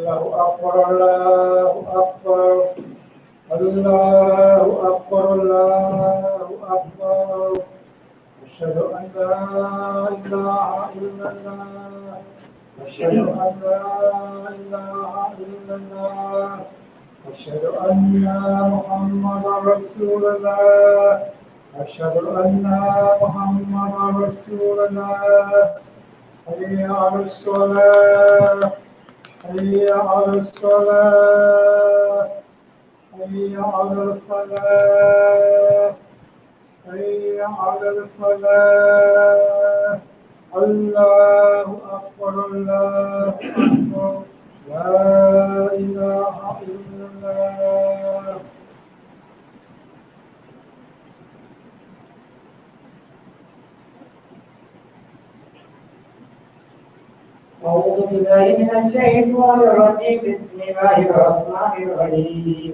الله أكبر الله أكبر الله أكبر أشهد أن لا إله إلا الله أشهد أن لا إله إلا الله أشهد أن محمدا رسول الله أشهد أن محمدا رسول الله حي على الصلاة حي على الصلاة حي على الفلاح حي على الفلاح الله أكبر الله أكبر لا إله إلا الله. أعوذ بالله من الشيطان الرجيم بسم الله الرحمن الرحيم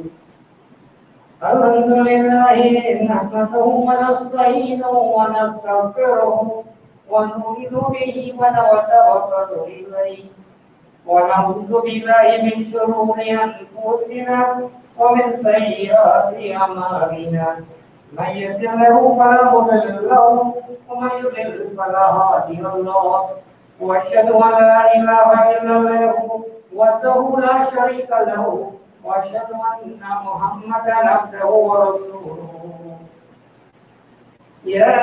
الحمد لله نحمده ونستعينه ونستغفره ونؤمن به ونتوكل إليه ونعوذ بالله من شرور أنفسنا ومن سيئات أعمالنا من يهد الله فلا مضل له ومن يضلل فلا هادي له وأشهد أن لا إله إلا الله وحده لا شريك له وأشهد أن محمدا عبده ورسوله يا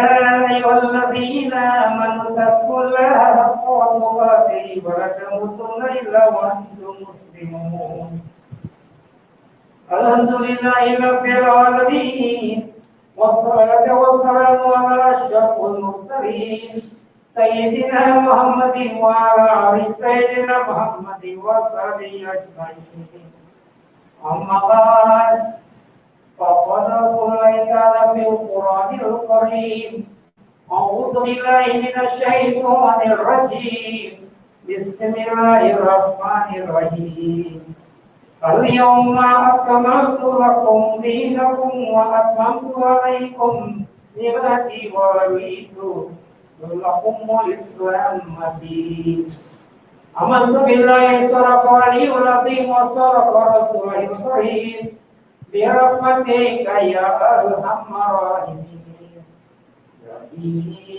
أيها الذين آمنوا اتقوا الله حق تقاته ولا تموتن إلا وأنتم مسلمون الحمد لله رب العالمين والصلاة والسلام على أشرف المرسلين سيدنا محمد وعلى آل سيدنا محمد وصحبه أجمعين أما بعد فقد قال تعالى في القرآن الكريم أعوذ بالله من الشيطان الرجيم بسم الله الرحمن الرحيم اليوم أكملت لكم دينكم وأتممت عليكم نعمتي ورضيت لكم الإسلام دينا آمنت بالله صدق العلي العظيم وصدق رسوله الكريم برحمتك يا أرحم الراحمين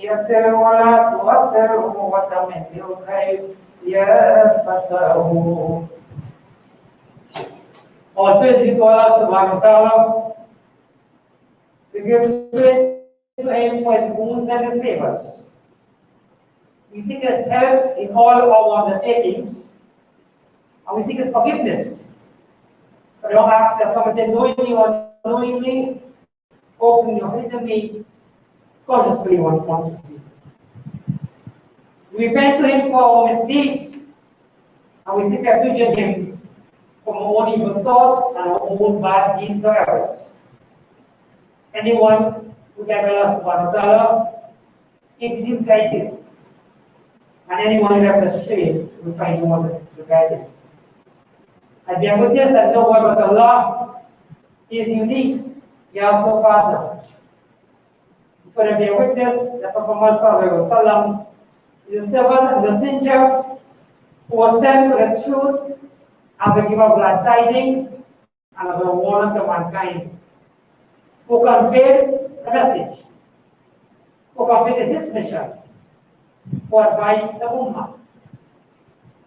يسر ولا تؤسر وتمن بالخير يا فتاه. All praise be to Allah subhanahu wa ta'ala. We give praise to Him for His boons and His favors. We seek His help in all our undertakings, and we seek His forgiveness. For your acts that committed knowingly or unknowingly, openly or hiddenly, consciously or unconsciously. We repent to Him for our misdeeds, and we seek refuge in Him from our own evil thoughts and our own bad deeds or errors. Anyone who can Allah subhanahu wa ta'ala is misguided, and anyone who left astray will find no one to guide him. I bear witness that no one but Allah is unique, He has no partner. For I bear witness that Prophet Muhammad sallallahu alaihi wasallam is a servant and messenger who was sent to the truth as a giver of glad tidings and as a warner to mankind, who conveyed the message, who completed His mission, who advised the Ummah,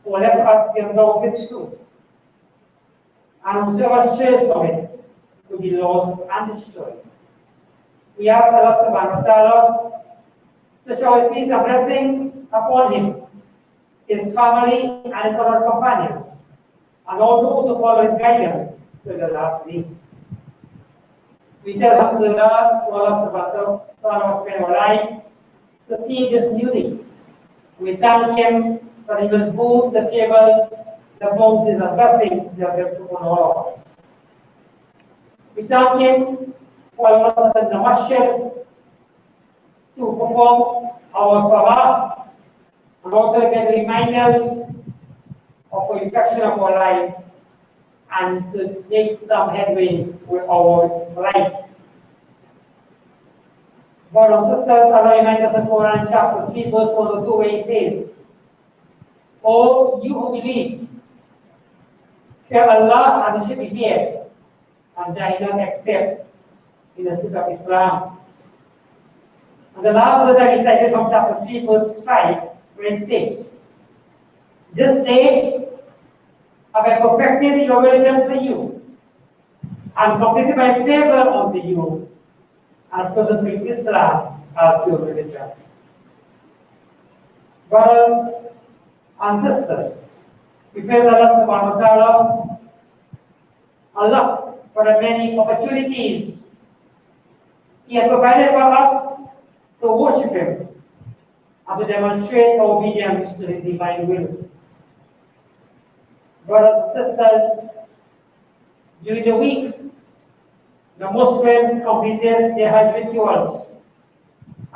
who left us in those its truth, and whosoever strays from it will be lost and destroyed. We ask Allah subhanahu wa ta'ala to shower peace and blessings upon him, his family, and his other companions, and all those who follow his guidance to the last day. We say alhamdulillah to Allah subhanahu wa ta'ala for spending our lives to see this new day. We thank Him for He will boost the favors, the bounties and blessings He has bestowed upon all of us. We thank Him for allowing us in the masjid to perform our salah and also get reminders of the infection of our lives and to make some headway with our life. Brothers and sisters, Allah reminds us in Quran chapter 3 verse 1 or 2 where He says, "O you who believe, Fear Allah and should be feared, and die not except in the sake of Islam. And the last verse I recited from chapter 3, verse 5, where it states, "This day have I perfected your religion for you, and completed my favor unto you, and chosen to Islam as your religion." Brothers and sisters, we praise Allah subhanahu wa ta'ala a lot for the many opportunities He has provided for us to worship Him and to demonstrate our obedience to His divine will. Brothers and sisters, during the week, the Muslims completed their Hajj rituals,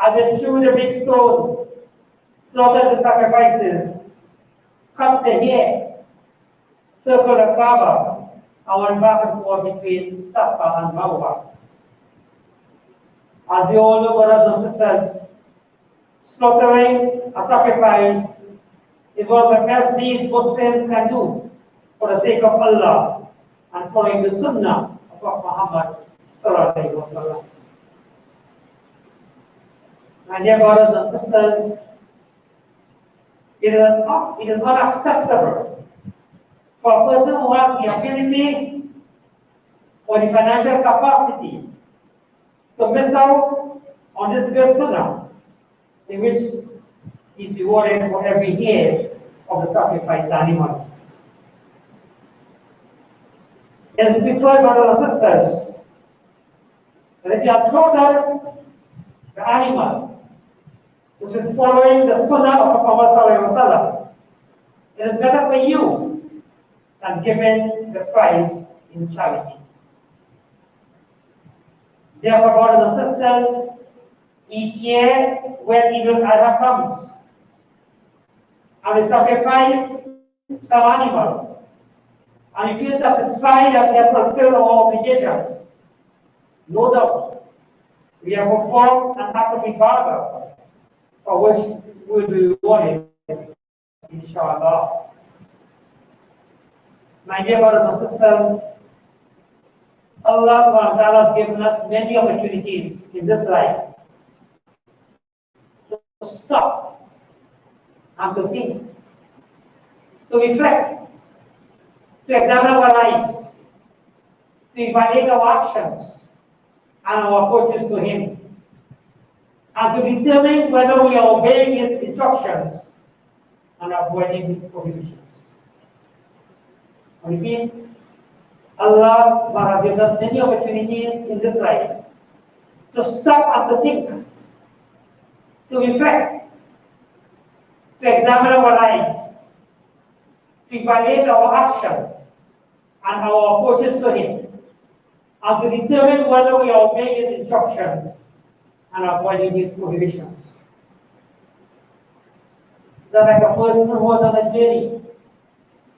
and they threw the big stone, slaughtered the sacrifices, cut the hair, circled the Kaaba, and went back and forth between Safa and Marwa. As we all know, brothers and sisters, slaughtering a sacrifice is one of the best deeds Muslims can do for the sake of Allah and following the Sunnah of Prophet Muhammad sallallahu alaihi wasallam. My dear brothers and sisters, it is unacceptable for a person who has the ability or the financial capacity to miss out on this great Sunnah, in which he is rewarded for every hair of the sacrificed animal. It is preferred, brothers and sisters, that if you have slaughtered the animal, which is following the Sunnah of Muhammad sallallahu alaihi wasallam, it is better for you than giving the price in charity. Therefore, brothers and sisters, each year when Eid al-Adha comes, and we sacrifice some animal, and we feel satisfied that we have fulfilled our obligations, no doubt we have performed an act of ibadah for which we will be rewarded, inshallah. My dear brothers and sisters, Allah subhanahu wa ta'ala has given us many opportunities in this life to stop and to think, to reflect, to examine our lives, to evaluate our actions and our approaches to Him, and to determine whether we are obeying His instructions and avoiding His prohibitions. I repeat, Allah subhanahu wa ta'ala gives us many opportunities in this life to stop and to think, to reflect, to examine our lives, to evaluate our actions and our approaches to Him, and to determine whether we are obeying His instructions and avoiding His prohibitions. Just like a person who was on a journey,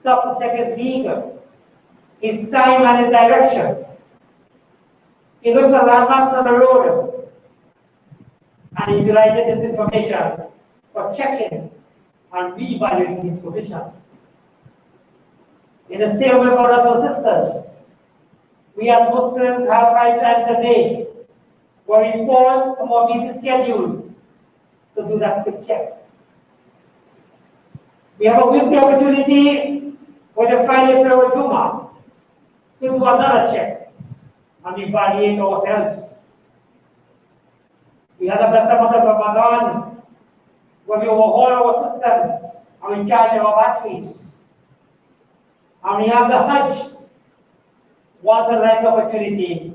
stopped to check his vehicle, his time and his directions. He looks at landmarks on the road and he utilizes this information for checking and re-evaluating his position. In the same way, brothers and sisters, we as Muslims have 5 times a day where we pause from our busy schedules to do that quick check. We have a weekly opportunity with the Friday prayer with Jummah to do another check and evaluate ourselves. We have the blessed month of Ramadan where we overhaul our system and we charge our batteries. And we have the Hajj, once a right opportunity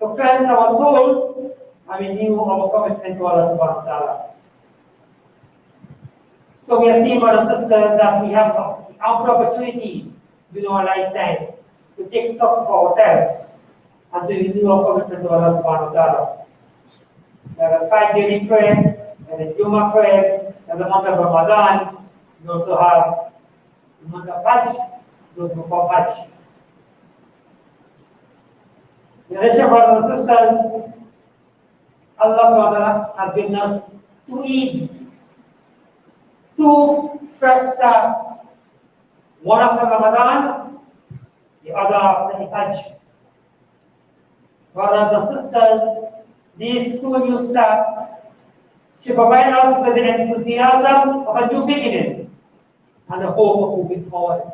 to cleanse our souls and renew our commitment to Allah subhanahu wa ta'ala. So we are seeing, brothers and sisters, that we have ample opportunity in our lifetime to take stock of ourselves and to renew our commitment to Allah subhanahu wa ta'ala. We have a 5 daily prayer, and a Jummah prayer, and the month of Ramadan. We also have the month of Hajj, those who call Hajj. In addition, brothers and sisters, Allah subhanahu wa ta'ala has given us 2 Eids, 2 fresh starts, one after Ramadan the other after the Hajj. Brothers and sisters, these two new starts should provide us with the enthusiasm of a new beginning and the hope of moving forward.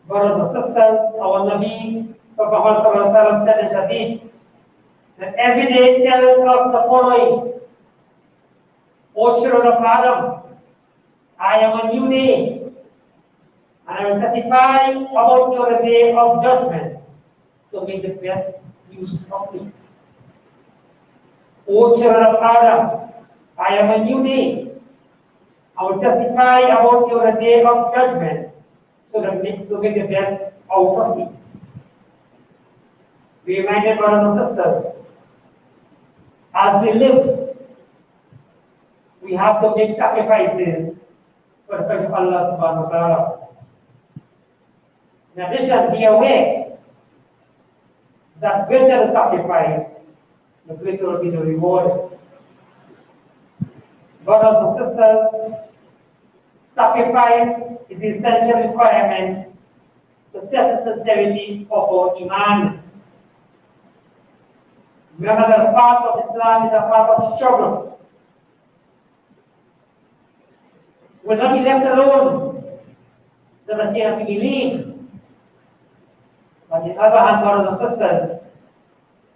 Brothers and sisters, our Nabi Muhammad said in the hadith that every day tells us the following: O children of Adam, I am a new day, and I will testify about your day of judgment, so make the best use of it. O children of Adam, I am a new day. I will testify about your day of judgment, so that to make the best out of it. Be reminded, brothers and sisters, as we live, we have to make sacrifices for the pleasure of Allah subhanahu wa ta'ala. In addition, be aware that greater the sacrifice, the greater will be the reward. Brothers and sisters, sacrifice is the essential requirement to test the sincerity of our Iman. Remember that a part of Islam is a part of struggle. Will not be left alone. The Messiah to believe. But on the other hand, brothers and sisters,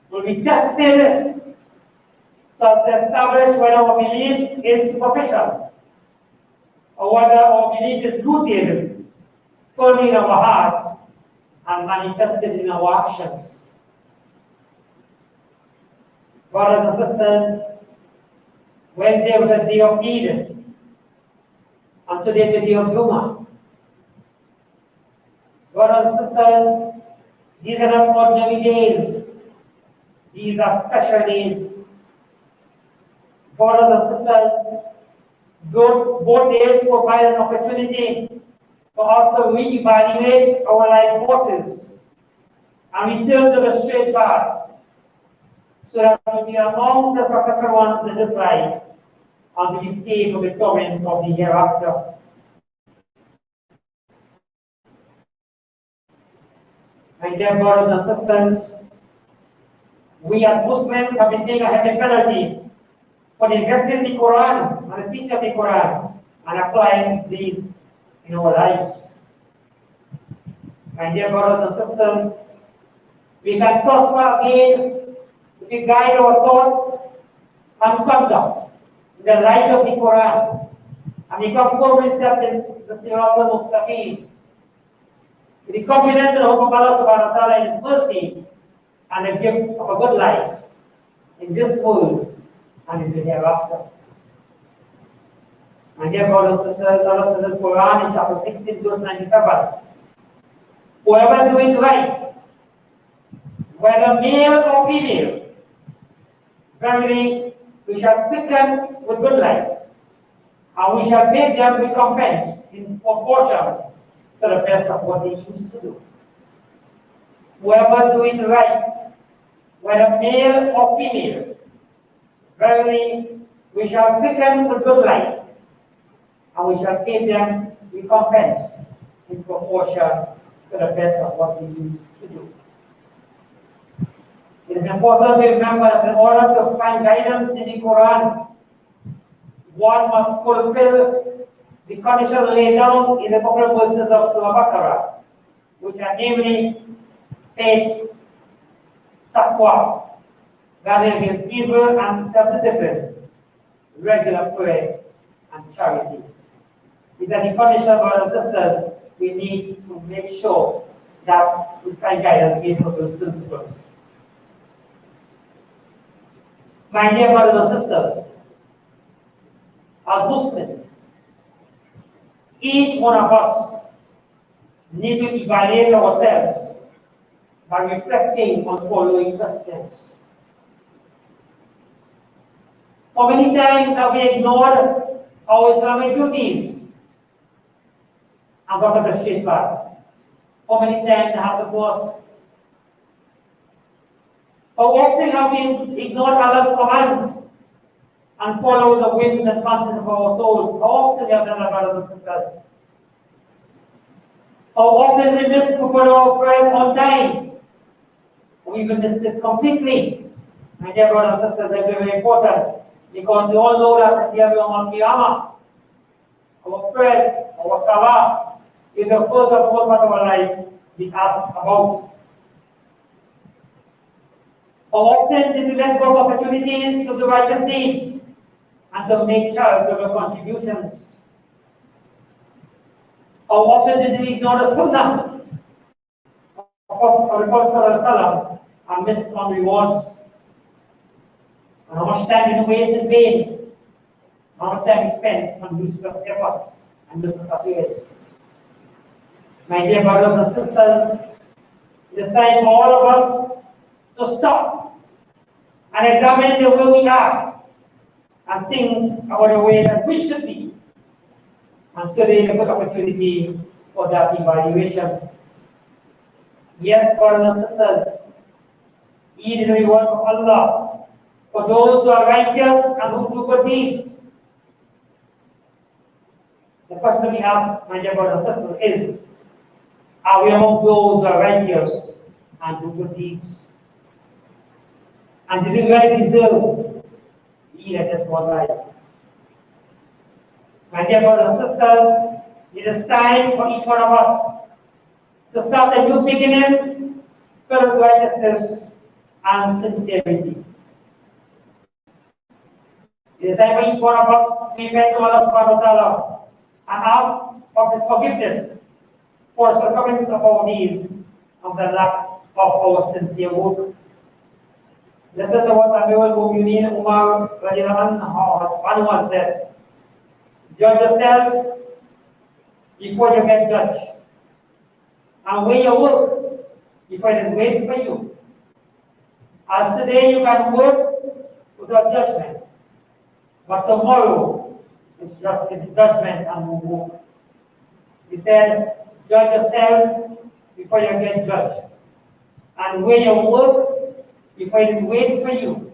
will be tested to establish whether our belief is superficial or whether our belief is rooted firmly in our hearts and manifested in our actions. Brothers and sisters, Wednesday was the day of Eid, and today is the day of Jummah. Brothers and sisters, these are not ordinary days. These are special days. Brothers and sisters, both days provide an opportunity for us to reevaluate our life courses and return to the straight path, so that we will be among the successful ones in this life and to be saved from the torment of the hereafter. My dear brothers and sisters, we as Muslims have been paying a heavy penalty for neglecting the Quran and the teaching of the Quran and applying these in our lives. My dear brothers and sisters, we can prosper again if we guide our thoughts and conduct in the light of the Quran and become firmly set in the Sirat al-Mustaqim, with the confidence in the hope of Allah subhanahu wa ta'ala in His mercy and the gift of a good life in this world and in the hereafter. My dear brothers and sisters, Allah says in the Quran in chapter 16, verse 97, whoever doing right, whether male or female, verily we shall quicken with good life, and we shall make them recompense in proportion to the best of what they used to do. Whoever doing right, whether male or female, verily we shall quicken with good life, and we shall pay them recompense in proportion to the best of what they used to do. It is important to remember that in order to find guidance in the Quran, one must fulfill the conditions laid down in the couple verses of Surah Baqarah, which are namely faith, taqwa, guarding against evil and self-discipline, regular prayer, and charity. These are the conditions, brothers and sisters, we need to make sure that we find guidance based on those principles. My dear brothers and sisters, as Muslims, each one of us need to evaluate ourselves by reflecting on following questions. How many times have we ignored our Islamic duties and got off the straight path? How many times have we lost? How often have we ignored Allah's commands and followed the whims and fancies of our souls? How often we have done that, brothers and sisters? How often we miss to put our prayers on time, or even miss it completely. My dear brothers and sisters, that's very important because we all know that at the end of Qiyamah, our prayers, our salah, is the first of all part of our life we ask about. How often did we let go of opportunities to do righteous deeds and to make charitable contributions? How often did we ignore the sunnah of the Prophet and miss on rewards? And how much time did we waste in vain? How much time we spent on useless efforts and useless affairs? My dear brothers and sisters, it is time for all of us to stop and examine the way we are and think about the way that we should be. And today is a good opportunity for that evaluation. Yes, brothers and sisters, Eid is a reward from Allah for those who are righteous and who do good deeds. The question we ask, my dear brothers and sisters, is, are we among those who are righteous and do good deeds? And do we really deserve Eid at this one life? My dear brothers and sisters, it is time for each one of us to start a new beginning filled with righteousness and sincerity. It is time for each one of us to repent to Allah subhanahu wa ta'ala and ask for His forgiveness for the shortcomings of our deeds and the lack of our sincere work. Listen to what Amir al-Mu'mineen Umar anhu said. Judge yourself before you get judged. And weigh your work before it is waiting for you. As today you can work without judgment, but tomorrow is judgment and no work. He said, judge yourselves before you get judged. And weigh your work before it is waiting for you.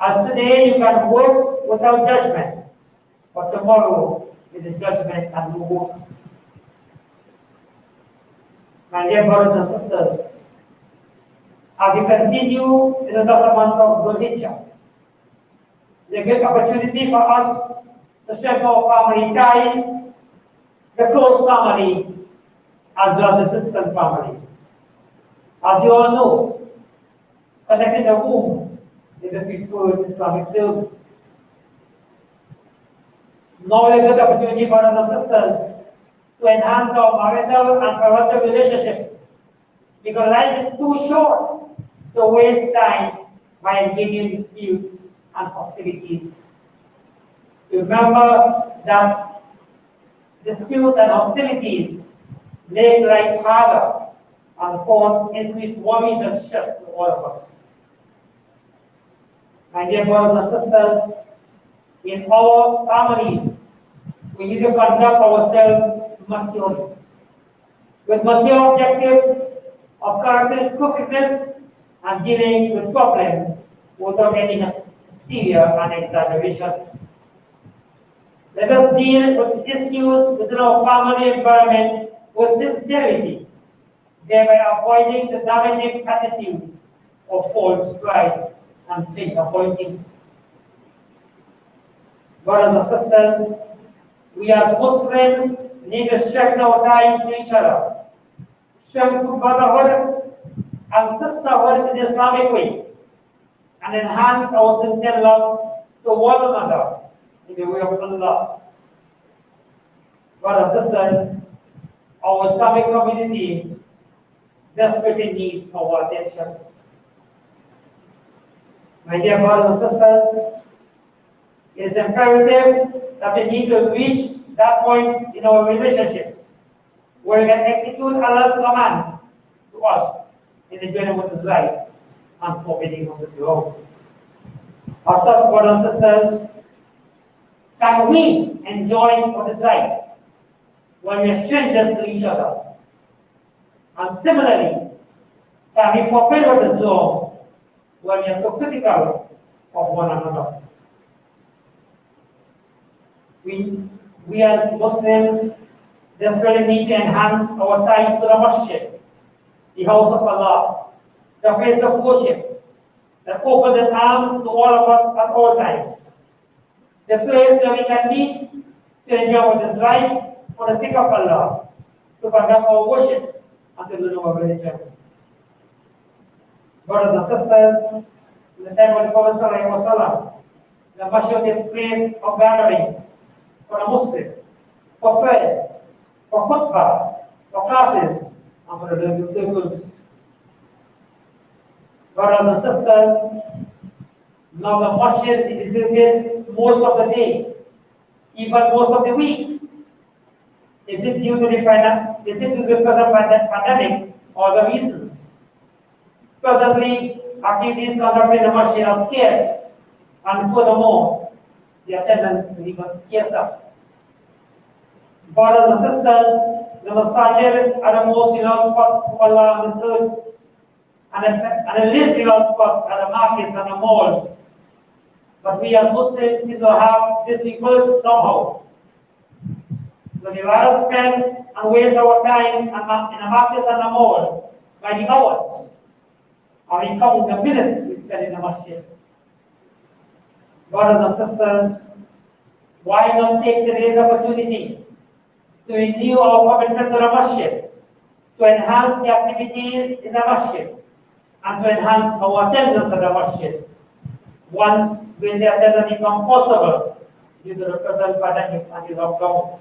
As today you can work without judgment, but tomorrow is a judgment and no work. My dear brothers and sisters, as we continue in the month of Dhul Hijjah, it's a great opportunity for us to strengthen our family ties, the close family, as well as the distant family. As you all know, connecting the womb is a preferred Islamic term. Now is a good opportunity for brothers and sisters to enhance our marital and parental relationships, because life is too short to waste time by engaging in disputes and hostilities. Remember that disputes and hostilities make life harder and cause increased worries and stress to all of us. My dear brothers and sisters, in our families, we need to conduct ourselves maturely, with mature objectives of character crookedness and dealing with problems without any hysteria and exaggeration. Let us deal with issues within our family environment with sincerity, thereby avoiding the damaging attitudes of false pride and finger pointing. Brothers and sisters, we as Muslims need to strengthen our ties to each other, strengthen brotherhood and sisterhood in the Islamic way, and enhance our sincere love to one another in the way of Allah. Brothers and sisters, our Islamic community desperately needs our attention. My dear brothers and sisters, it is imperative that we need to reach that point in our relationships where we can execute Allah's commands to us in the journey what is right and forbidding what is wrong. Our such brothers and sisters, can we enjoy what is right when we are strangers to each other? And similarly, can we forbid what is wrong when we are so critical of one another? We as Muslims desperately need to enhance our ties to the masjid, the house of Allah, the place of worship that opens its arms to all of us at all times, the place where we can meet to enjoy what is right for the sake of Allah, to conduct our worships and to learn our religion. Brothers and sisters, in the time of the Prophet ﷺ, the masjid is a place of gathering for the Muslim, for prayers, for kuthbah, for classes, and for the learning circles. Brothers and sisters, now the masjid is visited most of the day, even most of the week. Is it due to the present pandemic or the reasons? Presently, activities conducted in the masjid are scarce, and furthermore, the attendance is even scarcer. Brothers and sisters, the masajid are the most beloved spots to Allah on this earth, and the least beloved spots are the markets and the malls. But we as Muslims seem to have this reversed somehow. So we rather spend and waste our time in the markets and the malls by the hours, or we count the minutes we spend in the masjid. Brothers and sisters, why not take today's opportunity to renew our commitment to the masjid, to enhance the activities in the masjid, and to enhance our attendance at the masjid, once when the attendance becomes possible due to the present pandemic and the lockdown.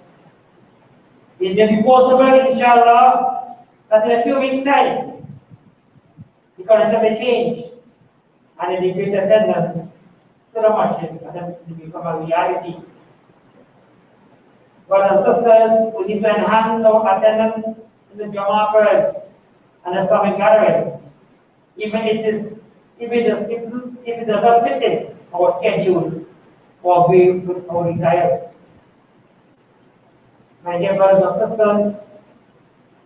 It may be possible, inshallah, that in a few weeks' time, the condition may change and there may be great attendance to the masjid and then it will become a reality. Brothers and sisters, we need to enhance our attendance in the Jummah prayers and Islamic gatherings, even if it does not fit in our schedule or agree with our desires. My dear brothers and sisters,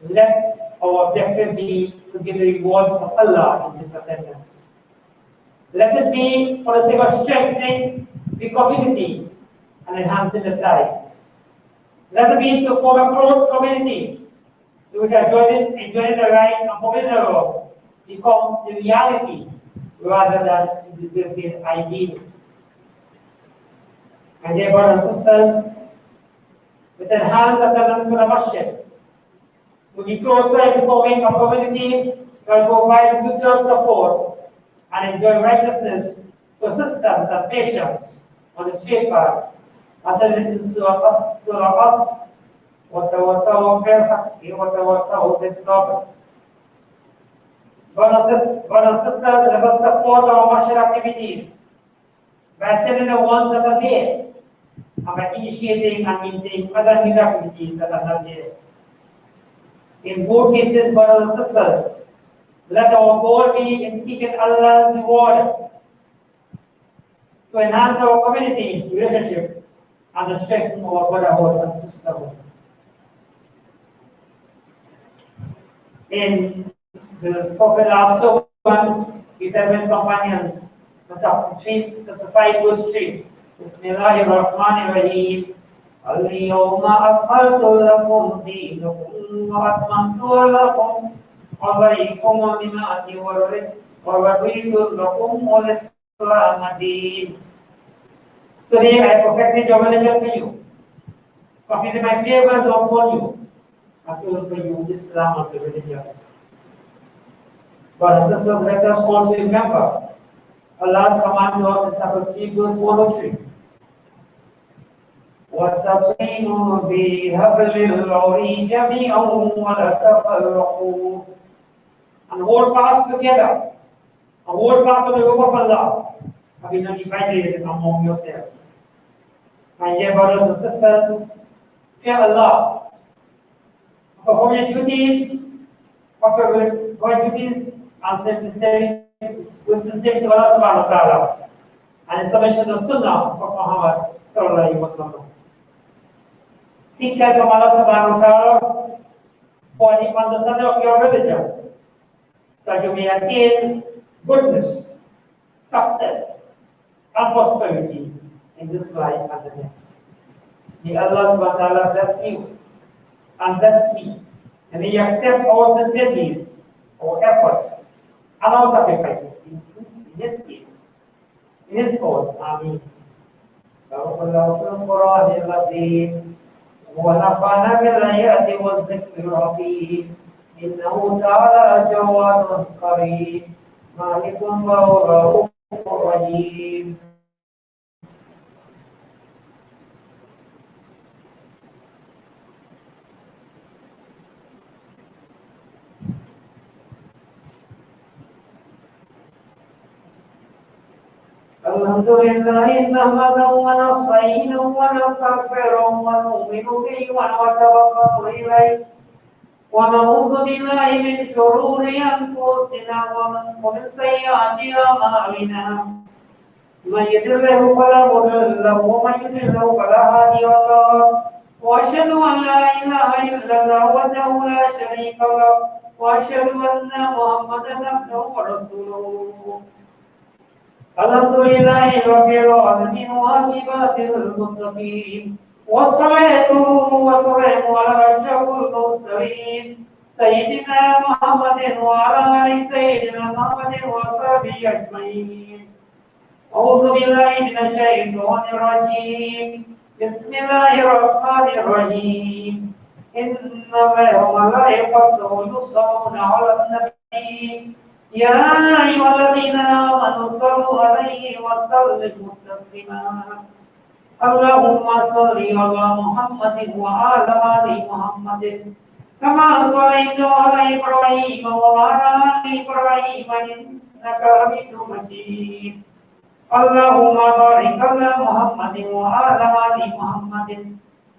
let our objective be to give the rewards of Allah in this attendance. Let it be for the sake of strengthening the community and enhancing the ties. Let it be to form a close community in which enjoying the right and forbidden thereof becomes the reality rather than the deserted ideal. My dear brothers and sisters, with enhanced attendance to the masjid, to be closer in forming a community that will provide mutual support and enjoy righteousness, persistence, and patience on the straight path, as it is in Surah Us, وَتَوَسَّوْا بِالْحَقِّ وَتَوَسَّوْا بِالصَّبْرِ. Brothers and sisters, let us support our masjid activities by attending the ones that are there, and by initiating and maintaining other new activities that are not there. In both cases, brothers and sisters, let our goal be in seeking Allah's reward, to enhance our community relationship and to strengthen our brotherhood and sisterhood. In the Prophet last sermon, he said to his companions, chapter 5, verse 3, Bismillahirrahmanirrahim. اليوم أكملت لكم دينكم وأتممت لكم عليكم نعمتي ورضيت لكم الإسلام دين. Today I perfected your religion for you, completed my favors upon you, and told for you Islam as a religion. Brothers and sisters, let us also remember Allah's command to us in chapter 3, verse 103. وَاتَّصِيمُوا بِحَبْلِ اللَّهِ جَمِيعًا وَلَا تَفَرَّقُوا. And hold fast together, and hold fast to the rope of Allah, and be not divided among yourselves. My dear brothers and sisters, fear Allah, perform your duties, and with sincerity to Allah subhanahu wa ta'ala, and in submission to the Sunnah of Muhammad sallallahu alaihi wasallam. Seek help from Allah subhanahu wa ta'ala for the understanding of your religion, so that you may attain goodness, success, and prosperity in this life and the next. May Allah subhanahu wa ta'ala bless you and bless me. And may you accept our sincere deeds, our efforts, and our sacrifices in His case, in His cause. Amen. بارك الله في القرآن العظيم ونفعنا بالآيات والذكر الحكيم إنه تعالى جواد كريم مالك ورؤوف رحيم. الحمد لله نحمده ونستعينه ونستغفره ونؤمن به ونتوكل إليه ونعوذ بالله من شرور أنفسنا ومن سيئات أعمالنا من يهده الله فلا مضل له ومن يضلل فلا هادي له وأشهد أن لا إله إلا الله وحده لا شريك له وأشهد أن محمدا عبده ورسوله. الحمد لله رب العالمين وعاقبة المتقين والصلاة والسلام على أشرف المرسلين سيدنا محمد وعلى آل سيدنا محمد وصحبه أجمعين. أعوذ بالله من الشيطان الرجيم بسم الله الرحمن الرحيم إن الله وملائكته يصلون على النبي يا أيها الذين آمنوا صلوا عليه وسلموا تسليما. اللهم صل على محمد وعلى آل محمد كما صليت على إبراهيم وعلى آل إبراهيم إنك حميد مجيد. اللهم بارك على محمد وعلى آل محمد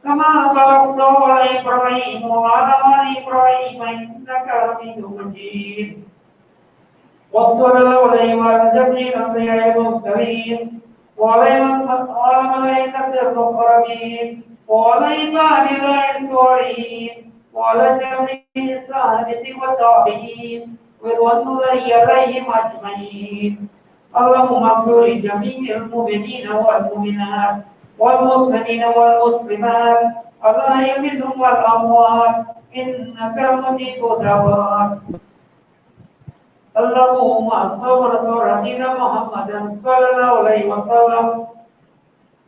كما باركت على إبراهيم وعلى آل إبراهيم إنك حميد مجيد. وصلى الله عليه وعلى جميع الأنبياء المرسلين وعلى الملائكة المقربين وعلى عباد الله الصالحين وعلى جميع الصحابة والتابعين رضوان الله عليهم أجمعين. اللهم اغفر لجميع المؤمنين والمؤمنات والمسلمين والمسلمات الأحياء منهم والأموات إنك مجيب الدعوات. اللهم صل على سيدنا محمد صلى الله عليه وسلم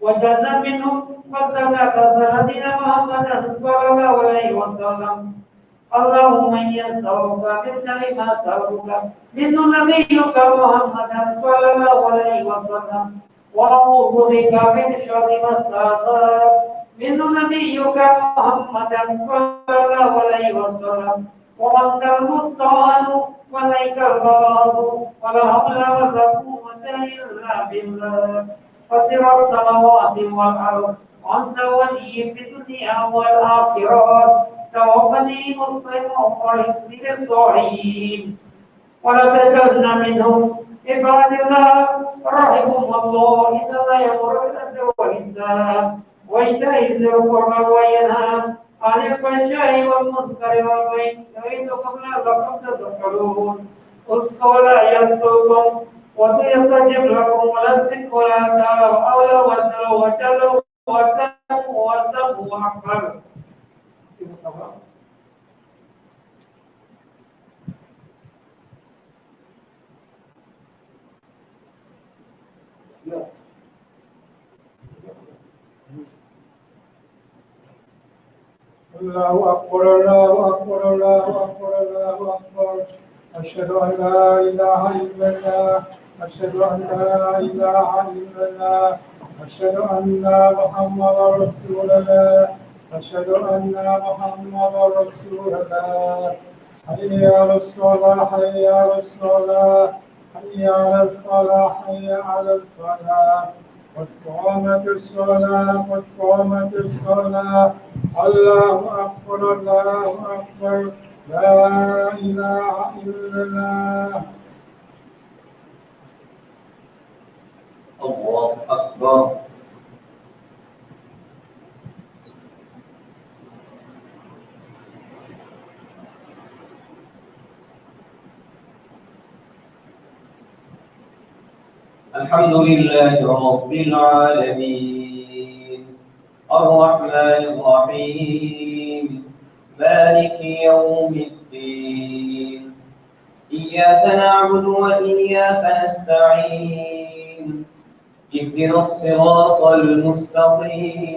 وجعلنا منهم وسلك سيدنا محمد صلى الله عليه وسلم. اللهم إني أسألك من كلمة أسألك من نبيك محمد صلى الله عليه وسلم وأعوذ بك من شر ما استعاذ من نبيك محمد صلى الله عليه وسلم وأنت المستعان وإليك البلاغ ولا حول ولا قوة إلا بالله فاطر السماوات والأرض أنت ولي في الدنيا والآخرة توفني مسلما وألحقني بالصالحين ولا تجعلنا منهم عباد الله رحمهم الله إن الله يأمر بالعدل والإحسان وإيتاء ذي القربى وينهى عن الفحشاء والمنكر والبغي يعظكم لعلكم تذكرون. اذكروا لا يذكركم ويستجب لكم ولذكر الله أولى وزروا وجلوا واتقوا واستغفروا أكبر. الله أكبر الله أكبر الله أكبر الله أكبر. أشهد أن لا إله إلا الله أشهد أن لا إله إلا الله أشهد أن محمدا رسول الله أشهد أن محمدا رسول الله. حي على الصلاة حي على الصلاة حي على الفلاح حي على الفلاح قد قامت الصلاة قد قامت الصلاة. الله أكبر الله أكبر لا إله إلا الله. الله أكبر. الحمد لله رب العالمين الرحمن الرحيم مالك يوم الدين إياك نعبد وإياك نستعين اهدنا الصراط المستقيم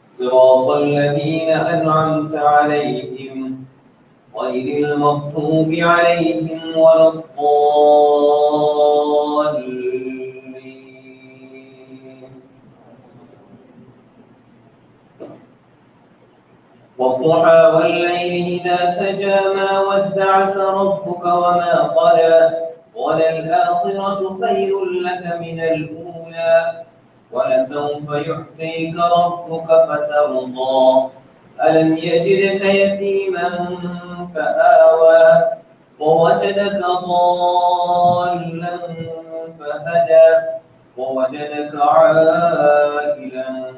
صراط الذين أنعمت عليهم غير المغضوب عليهم ولا الضالين والضحى والليل إذا سجى ما ودعك ربك وما قلى وللآخرة خير لك من الأولى ولسوف يعطيك ربك فترضى ألم يجدك يتيما فآوى ووجدك ضالا فهدى ووجدك عائلا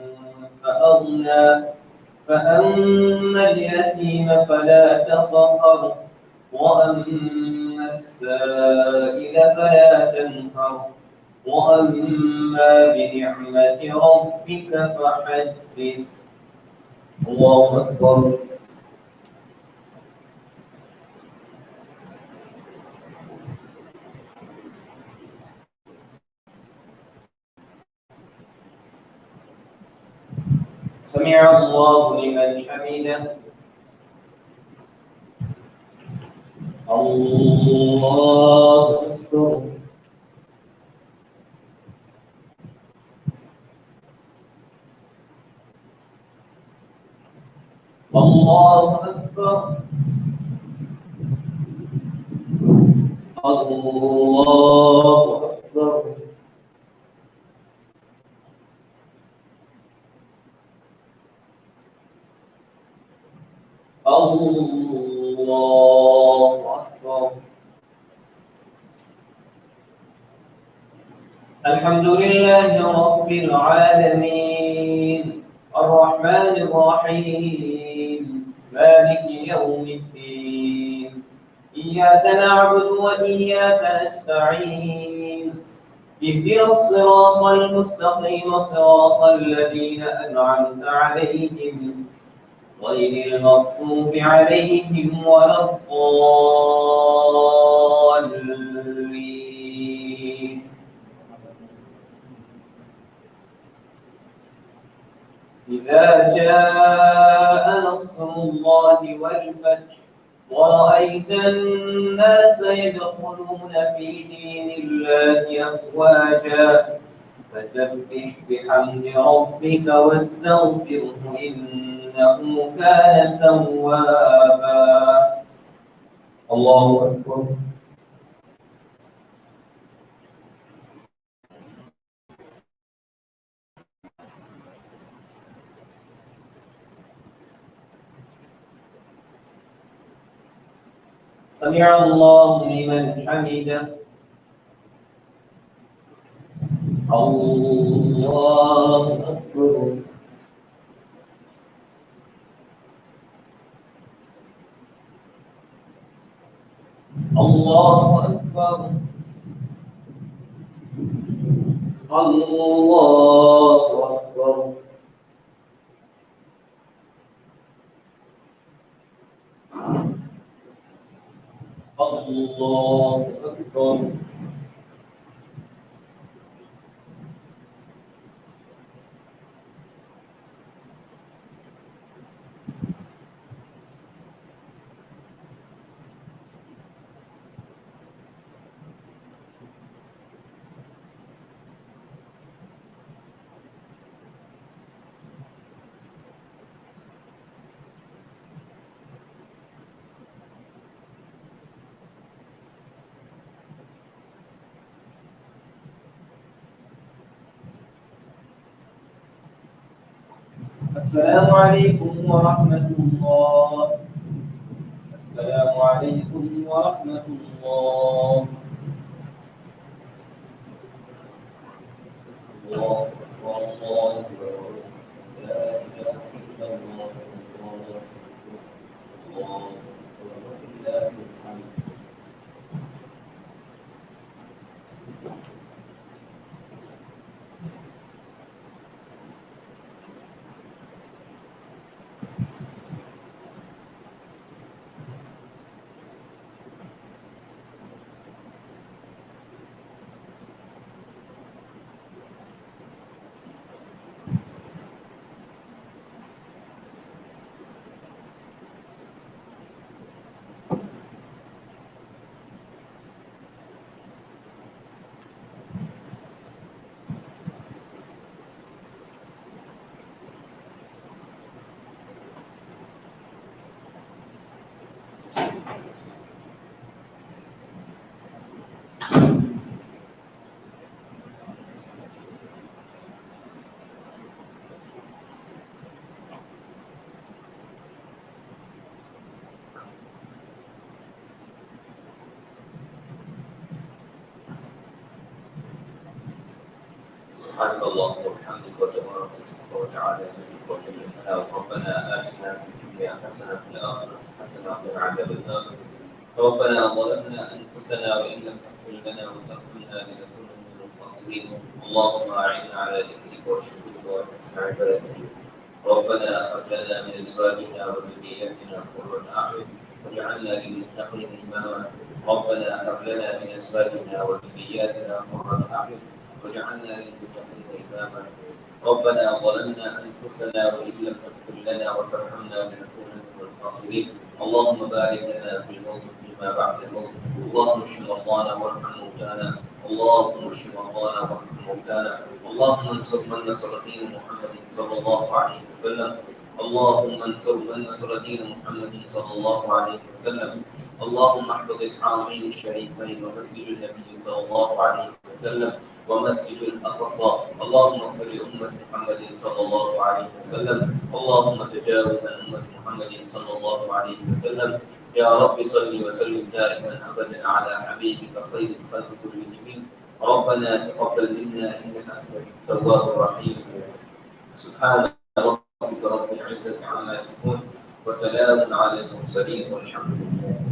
فأغنى فأما اليتيم فلا تقهر وأما السائل فلا تنهر وأما بنعمة ربك فحدث الله أكبر سمع الله لمن حمده الله أكبر الله أكبر الله أكبر الله أكبر الحمد لله رب العالمين الرحمن الرحيم مالك يوم الدين إياك نعبد وإياك نستعين اهدنا الصراط المستقيم صراط الذين أنعمت عليهم غير المغضوب عليهم ولا الضالين إذا جاء نصر الله والفتح ورأيت الناس يدخلون في دين الله أفواجا فسبح بحمد ربك واستغفره إنه كان توابا الله أكبر سمع الله لمن حمده الله أكبر الله أكبر الله أكبر الله أكبر السلام عليكم ورحمة الله السلام عليكم ورحمة الله الله أكبر الله أكبر لا إله إلا الله الله أكبر ولله الحمد سبحانك اللهم وبحمدك وتبارك اسمك وتعالى جدك وجل ثناؤك. ربنا آتنا في الدنيا حسنة وفي الآخرة حسنة وقنا عذاب النار. ربنا ظلمنا أنفسنا وإن لم تغفر لنا وترحمنا لنكونن من الخاسرين. اللهم أعنا على ذكرك وشكرك وحسن عبادتك. ربنا هب لنا من أزواجنا وذرياتنا قرة أعين واجعلنا للمتقين إماما. ربنا هب لنا من أزواجنا وذرياتنا قرة أعين واجعلنا للمتقين إماما. ربنا ظلمنا أنفسنا وإن لم تغفر لنا وترحمنا لنكونن من الخاسرين. اللهم بارك لنا في الموت فيما بعد الموت. اللهم اشف مرضانا وارحم موتانا. اللهم اشف مرضانا وارحم موتانا. اللهم انصر من نصر دين محمد صلى الله عليه وسلم. اللهم انصر من نصر دين محمد صلى الله عليه وسلم. اللهم احفظ الحرمين الشريفين ومسجد النبي صلى الله عليه وسلم ومسجد الأقصى. اللهم اغفر لأمة محمد صلى الله عليه وسلم. اللهم تجاوز عن أمة محمد صلى الله عليه وسلم. يا رب صل وسلم دائما أبدا على حبيبك خير الخلق كلهم. ربنا تقبل منا إنك أنت التواب الرحيم. سبحان ربك رب العزة عما يصفون وسلام على المرسلين والحمد لله.